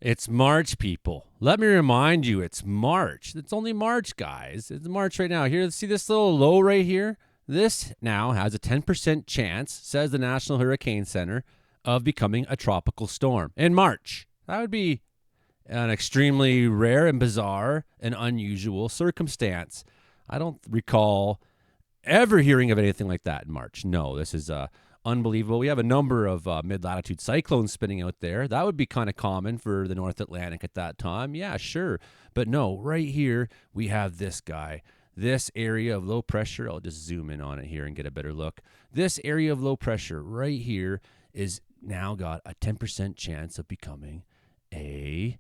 It's March, people. Let me remind you, it's March. It's only March, guys. It's March right now. Here, see this little low right here? This now has a 10% chance, says the National Hurricane Center, of becoming a tropical storm in March. That would be an extremely rare and bizarre and unusual circumstance. I don't recall ever hearing of anything like that in March. No, this is unbelievable. We have a number of mid-latitude cyclones spinning out there. That would be kind of common for the North Atlantic at that time. Yeah, sure. But no, right here we have this guy. This area of low pressure, I'll just zoom in on it here and get a better look. This area of low pressure right here is now got a 10% chance of becoming a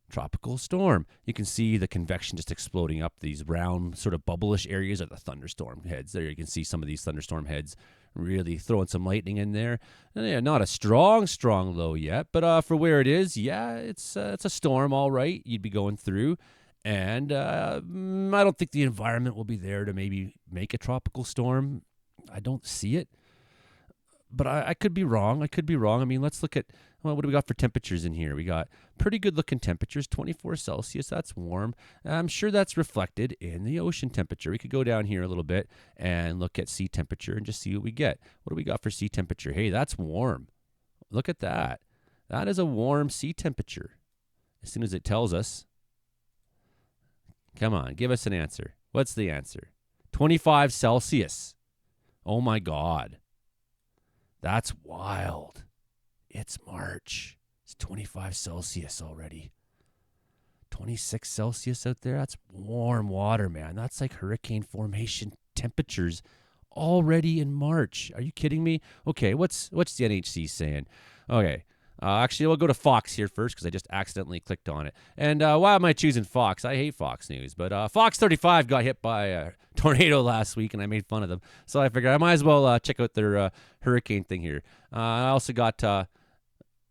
tropical storm. You can see the convection just exploding up. These round sort of bubblish areas are the thunderstorm heads. There you can see some of these thunderstorm heads really throwing some lightning in there. Yeah, not a strong low yet, but for where it is, yeah, it's a storm, all right. You'd be going through. And I don't think the environment will be there to maybe make a tropical storm. I don't see it. But I could be wrong. I mean, let's look at, well, what do we got for temperatures in here? We got pretty good looking temperatures, 24 Celsius. That's warm. I'm sure that's reflected in the ocean temperature. We could go down here a little bit and look at sea temperature and just see what we get. What do we got for sea temperature? Hey, that's warm. Look at that. That is a warm sea temperature. As soon as it tells us, come on, give us an answer. What's the answer? 25 Celsius. Oh my God. That's wild. It's March. It's 25 Celsius already. 26 Celsius out there. That's warm water, man. That's like hurricane formation temperatures already in March. Are you kidding me? Okay, what's the NHC saying? Okay. Actually, we'll go to Fox here first because I just accidentally clicked on it. And why am I choosing Fox? I hate Fox News. But Fox 35 got hit by a tornado last week, and I made fun of them. So I figured I might as well check out their hurricane thing here. I also got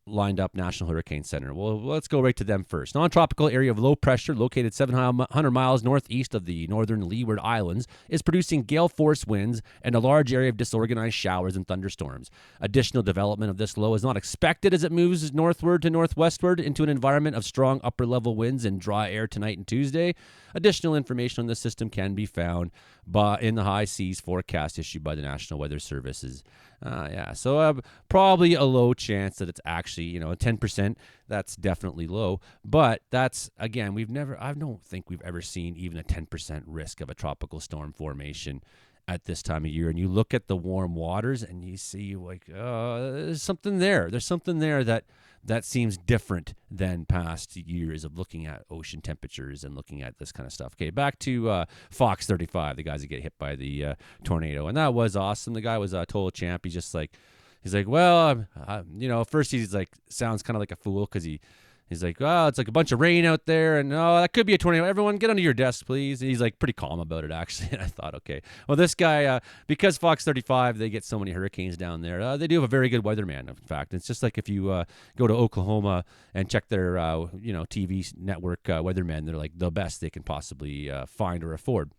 lined up National Hurricane Center. Well, let's go right to them first. Non-tropical area of low pressure located 700 miles northeast of the northern Leeward Islands is producing gale force winds and a large area of disorganized showers and thunderstorms. Additional development of this low is not expected as it moves northward to northwestward into an environment of strong upper level winds and dry air tonight and Tuesday. Additional information on this system can be found in the high seas forecast issued by the National Weather Services. So probably a low chance that it's actually, 10%. That's definitely low. But that's, again, I don't think we've ever seen even a 10% risk of a tropical storm formation at this time of year. And you look at the warm waters and you see there's something there. There's something there that seems different than past years of looking at ocean temperatures and looking at this kind of stuff. Okay, back to Fox 35, the guys that get hit by the tornado. And that was awesome. The guy was a total champ. He's like, well, first he's like, sounds kind of like a fool because he's like, oh, it's like a bunch of rain out there, and oh, that could be a tornado. Everyone, get under your desk, please. And he's like pretty calm about it, actually. And I thought, okay, well, this guy, because Fox 35, they get so many hurricanes down there. They do have a very good weatherman. In fact, it's just like if you go to Oklahoma and check their, TV network weathermen, they're like the best they can possibly find or afford.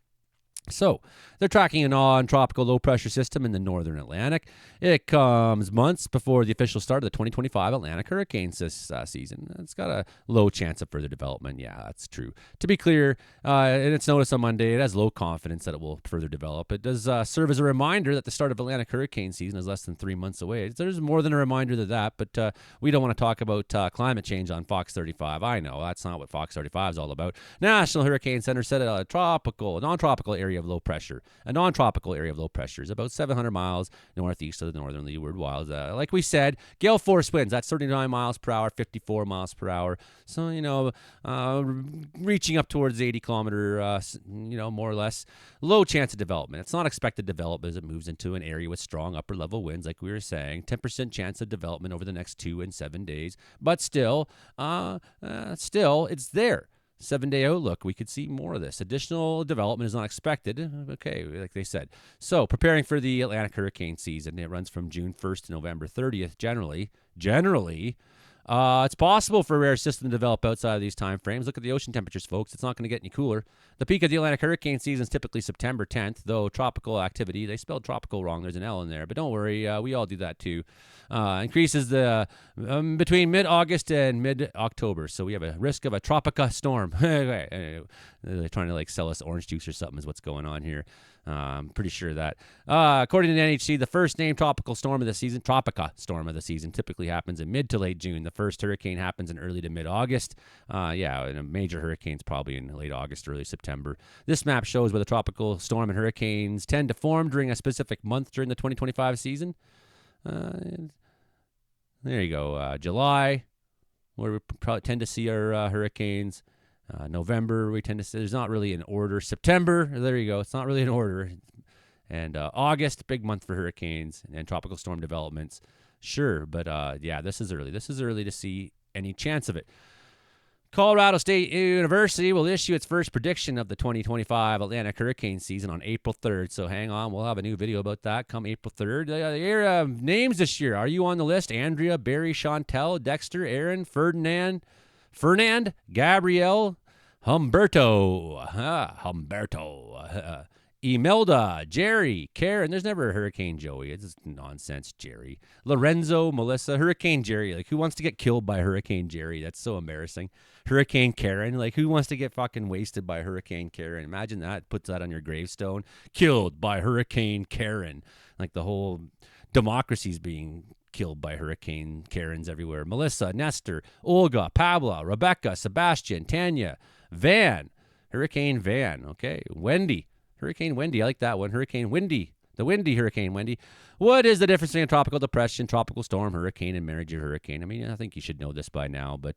So they're tracking a non-tropical low-pressure system in the northern Atlantic. It comes months before the official start of the 2025 Atlantic hurricane season. It's got a low chance of further development. Yeah, that's true. To be clear, in its notice on Monday, it has low confidence that it will further develop. It does serve as a reminder that the start of Atlantic hurricane season is less than 3 months away. There's more than a reminder than that, but we don't want to talk about climate change on Fox 35. I know, that's not what Fox 35 is all about. National Hurricane Center said a non-tropical area of low pressure. A non-tropical area of low pressure is about 700 miles northeast of the northern Leeward Islands. Like we said, gale force winds, that's 39 miles per hour, 54 miles per hour. So, reaching up towards 80 kilometer, more or less. Low chance of development. It's not expected to develop as it moves into an area with strong upper level winds, like we were saying. 10% chance of development over the next 2 and 7 days. But still, it's there. 7-day outlook, we could see more of this. Additional development is not expected. Okay, like they said. So, preparing for the Atlantic hurricane season. It runs from June 1st to November 30th, generally. It's possible for a rare system to develop outside of these time frames. Look at the ocean temperatures, folks. It's not going to get any cooler. The peak of the Atlantic hurricane season is typically September 10th, though tropical activity, they spelled tropical wrong. There's an L in there, but don't worry, we all do that too. Increases between mid-August and mid-October, so we have a risk of a tropica storm. They're trying to like sell us orange juice or something is what's going on here. I'm pretty sure that. According to the NHC, the first named tropical storm of the season, tropica storm of the season, typically happens in mid to late June. The first hurricane happens in early to mid-August. And a major hurricane's probably in late August, early September. This map shows where the tropical storm and hurricanes tend to form during a specific month during the 2025 season. There you go. July, where we probably tend to see our hurricanes. November, we tend to see, there's not really an order. September, there you go. It's not really an order. And August, big month for hurricanes and tropical storm developments. Sure, but this is early. This is early to see any chance of it. Colorado State University will issue its first prediction of the 2025 Atlantic hurricane season on April 3rd. So hang on, we'll have a new video about that come April 3rd. Your names this year. Are you on the list? Andrea, Barry, Chantel, Dexter, Aaron, Ferdinand, Gabrielle, Humberto, Imelda, Jerry, Karen. There's never a Hurricane Joey. It's just nonsense, Jerry. Lorenzo, Melissa, Hurricane Jerry. Like, who wants to get killed by Hurricane Jerry? That's so embarrassing. Hurricane Karen. Like, who wants to get fucking wasted by Hurricane Karen? Imagine that. Puts that on your gravestone. Killed by Hurricane Karen. Like, the whole democracy's being killed by Hurricane Karens everywhere. Melissa, Nestor, Olga, Pablo, Rebecca, Sebastian, Tanya, Van, Hurricane Van. Okay, Wendy, Hurricane Wendy. I like that one. Hurricane Windy, the windy Hurricane Wendy. What is the difference between tropical depression, tropical storm, hurricane, and major hurricane? I mean, I think you should know this by now, but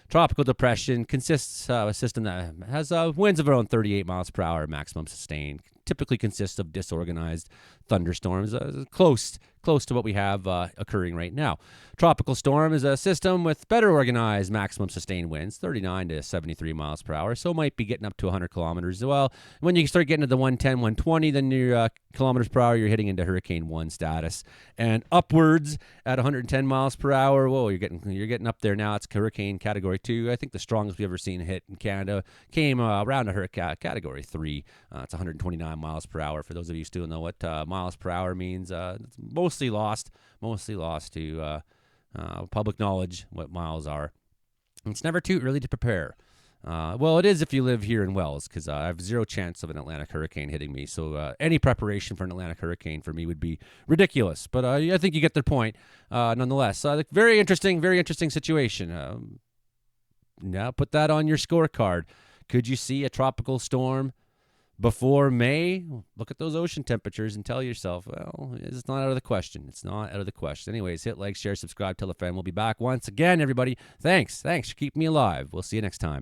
tropical depression consists of a system that has winds of around 38 miles per hour maximum sustained. Typically consists of disorganized thunderstorms, close to what we have occurring right now. Tropical storm is a system with better organized maximum sustained winds, 39 to 73 miles per hour, so might be getting up to 100 kilometers as well. When you start getting to the 110, 120, then your kilometers per hour, you're hitting into Hurricane 1 status. And upwards at 110 miles per hour, whoa, you're getting up there now. It's Hurricane Category 2. I think the strongest we've ever seen hit in Canada came around a Hurricane Category 3. It's 129 miles per hour. For those of you who still know what miles per hour means, it's mostly lost to public knowledge what miles are. It's never too early to prepare. Well, it is if you live here in Wells, because I have zero chance of an Atlantic hurricane hitting me. So any preparation for an Atlantic hurricane for me would be ridiculous. But I think you get the point nonetheless. Very interesting situation. Now put that on your scorecard. Could you see a tropical storm before May? Look at those ocean temperatures and tell yourself, well, it's not out of the question. It's not out of the question. Anyways, hit like, share, subscribe, tell a friend. We'll be back once again, everybody. Thanks for keeping me alive. We'll see you next time.